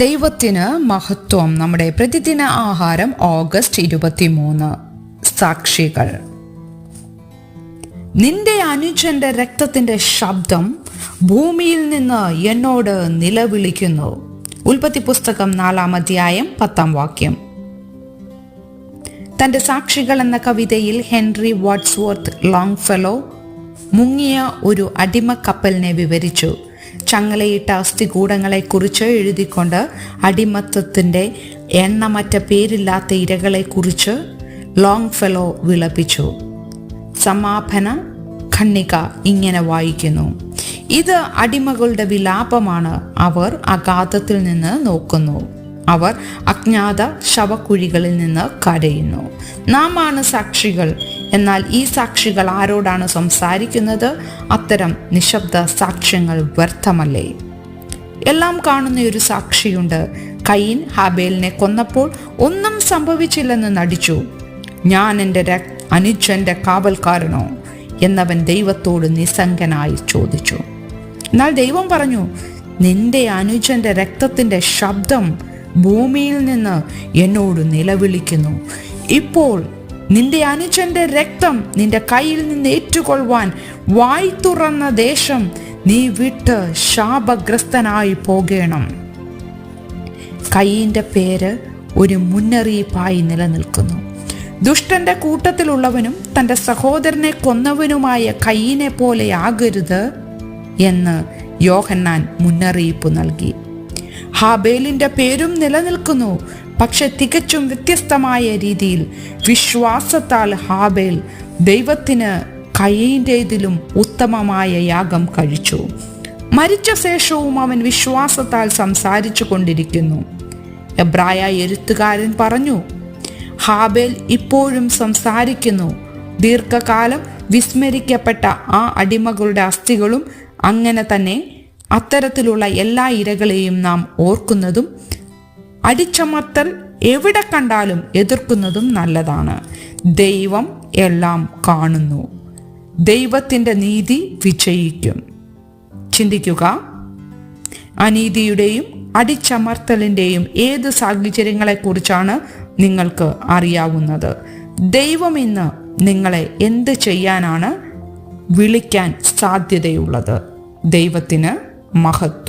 ദൈവത്തിന് മഹത്വം. നമ്മുടെ പ്രതിദിന ആഹാരം ഓഗസ്റ്റ് 23. സാക്ഷികൾ. നിന്റെ അനുജന്റെ രക്തത്തിന്റെ ശബ്ദം ഭൂമിയിൽ നിന്ന് എന്നോട് നിലവിളിക്കുന്നു. ഉൽപ്പത്തി പുസ്തകം 4 അധ്യായം 10 തന്റെ സാക്ഷികൾ എന്ന കവിതയിൽ ഹെൻറി വാട്സ്വർത്ത് ലോങ്ഫെല്ലോ മുങ്ങിയ ഒരു അടിമ കപ്പലിനെ വിവരിച്ചു. ചങ്ങലയിട്ട അസ്ഥികൂടങ്ങളെക്കുറിച്ച് എഴുതിക്കൊണ്ട് അടിമത്തത്തിൻ്റെ എണ്ണമറ്റ പേരില്ലാത്ത ഇരകളെക്കുറിച്ച് ലോങ്ഫെല്ലോ വിലപിച്ചു. സമാപന ഖണ്ഡിക ഇങ്ങനെ വായിക്കുന്നു: ഇത് അടിമകളുടെ വിലാപമാണ്. അവർ അഗാധത്തിൽ നിന്ന് നോക്കുന്നു, അവർ അജ്ഞാത ശവക്കുഴികളിൽ നിന്ന് കരയുന്നു. നാം ആണ് സാക്ഷികൾ. എന്നാൽ ഈ സാക്ഷികൾ ആരോടാണ് സംസാരിക്കുന്നത്? അത്തരം നിശബ്ദ സാക്ഷ്യങ്ങൾ വ്യർത്ഥമല്ലേ? എല്ലാം കാണുന്ന ഒരു സാക്ഷിയുണ്ട്. കയീൻ ഹാബേലിനെ കൊന്നപ്പോൾ ഒന്നും സംഭവിച്ചില്ലെന്ന് നടിച്ചു. ഞാൻ എൻ്റെ അനുജന്റെ കാവൽക്കാരനോ എന്നവൻ ദൈവത്തോട് നിസ്സംഗനായി ചോദിച്ചു. എന്നാൽ ദൈവം പറഞ്ഞു, നിന്റെ അനുജന്റെ രക്തത്തിന്റെ ശബ്ദം ഭൂമിയിൽ നിന്ന് എന്നോട് നിലവിളിക്കുന്നു. ഇപ്പോൾ നിന്റെ അനുജന്റെ രക്തം നിന്റെ കയ്യിൽ നിന്ന് ഏറ്റുകൊള്ളുവാൻ വായ് തുറന്ന ദേശം നീ വിട്ട് ശാപഗ്രസ്തനായി പോകണം. കയീന്റെ പേര് ഒരു മുന്നറിയിപ്പായി നിലനിൽക്കുന്നു. ദുഷ്ടന്റെ കൂട്ടത്തിലുള്ളവനും തൻ്റെ സഹോദരനെ കൊന്നവനുമായ കയീനെ പോലെ ആകരുത് എന്ന് യോഹന്നാൻ മുന്നറിയിപ്പ് നൽകി. ഹാബേലിന്റെ പേരും നിലനിൽക്കുന്നു, പക്ഷെ തികച്ചും വ്യത്യസ്തമായ രീതിയിൽ. വിശ്വാസത്താൽ ഹാബേൽ ദൈവത്തിന് കയീന്റേതിലും ഉത്തമമായ യാഗം കഴിച്ചു. മരിച്ച ശേഷവും അവൻ വിശ്വാസത്താൽ സംസാരിച്ചു കൊണ്ടിരിക്കുന്നു. എബ്രായ എഴുത്തുകാരൻ പറഞ്ഞു, ഹാബേൽ ഇപ്പോഴും സംസാരിക്കുന്നു. ദീർഘകാലം വിസ്മരിക്കപ്പെട്ട ആ അടിമകളുടെ അസ്ഥികളും അങ്ങനെ തന്നെ. അത്തരത്തിലുള്ള എല്ലാ ഇരകളെയും നാം ഓർക്കുന്നതും അടിച്ചമർത്തൽ എവിടെ കണ്ടാലും എതിർക്കുന്നതും നല്ലതാണ്. ദൈവം എല്ലാം കാണുന്നു. ദൈവത്തിൻ്റെ നീതി വിജയിക്കും. ചിന്തിക്കുക, അനീതിയുടെയും അടിച്ചമർത്തലിൻ്റെയും ഏത് സാഹചര്യങ്ങളെക്കുറിച്ചാണ് നിങ്ങൾക്ക് അറിയാവുന്നത്? ദൈവം ഇന്ന് നിങ്ങളെ എന്ത് ചെയ്യാനാണ് വിളിക്കാൻ സാധ്യതയുള്ളത്? ദൈവത്തിന് മഹത്വം.